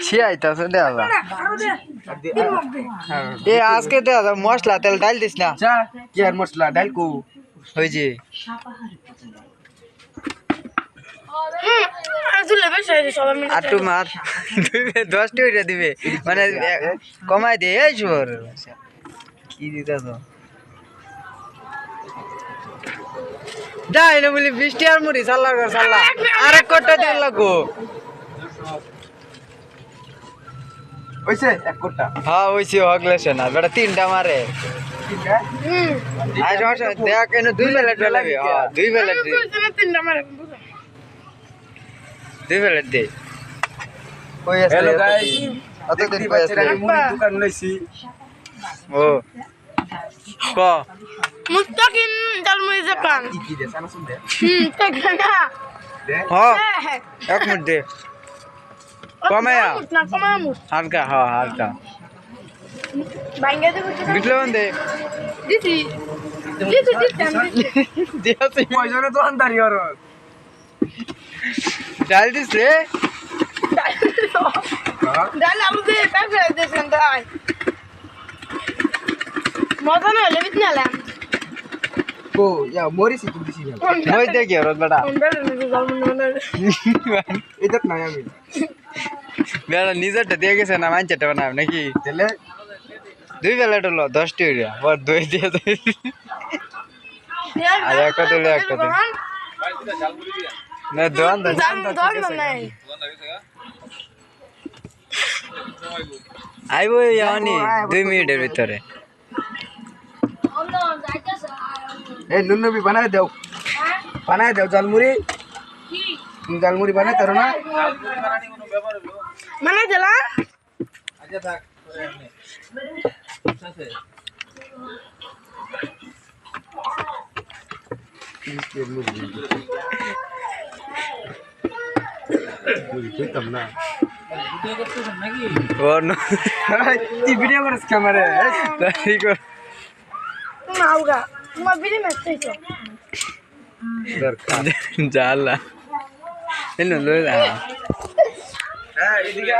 সে আইতাছে দেওয়া এ আজকে দেওয়া মশলা তেল ডাল দিস না যা কি আর মশলা ডাল কো ওই যে আটু মার 10টি ওইটা দিবে মানে কমাই দে এই জোর কি দিতা তো যাই না বলি 20টি আর মুড়ি সাল্লা কর সাল্লা আরেক কোটা দিন লাগো ওইছে এক কোটা হ্যাঁ ওইছে হগলেছে না বেটা তিনটা মারে আজ আসে দেখ এনে 2 প্লেট লাগবে হ্যাঁ 2 প্লেট দে তিনটা মারে 2 প্লেট দে কই আছে হ্যালো গাইস অতদিন কই আছে মুড়ি দোকান লইছি ও ক মুস্তাকিম জালমুড়ি দোকান কি দে সানা শুন দে টাকা দে হ্যাঁ এক মিনিট দে কমায়া না কমামু হালকা হ্যাঁ হালকা বাইঙ্গা দে বিটলন দে দিছি দিয়াছি পয়জনে তো আন্দারি আর ডাল দিস রে ডাল আলু দে কাকে দে সন্তাই মজা না হলে বিত নালাম কো ইয়া মরি সি তুই দিছি না মই দেখি রত বেটা এদত নাই আমি বেটা নিজেরটা দিয়ে গেছে না মানছেটা বানাব নাকি তেলে 2 প্লেট হলো 10টি হইয়া আর 2 দিয়ে দে আর একটা দিলে একটা দে না দোয়ান দে নাই আইবো ইয়ানি 2 মিনিটের ভিতরে ए नुन्नू भी बनाए दो जलमुरी जलमुरी बनाए तरो ना মানে দিলা अच्छा था और नो वीडियो कर कैमरे ठीक है তুমি আউগা তোমার বিড়ি মেসেছো दरकार जाला इन्नो लो है इधर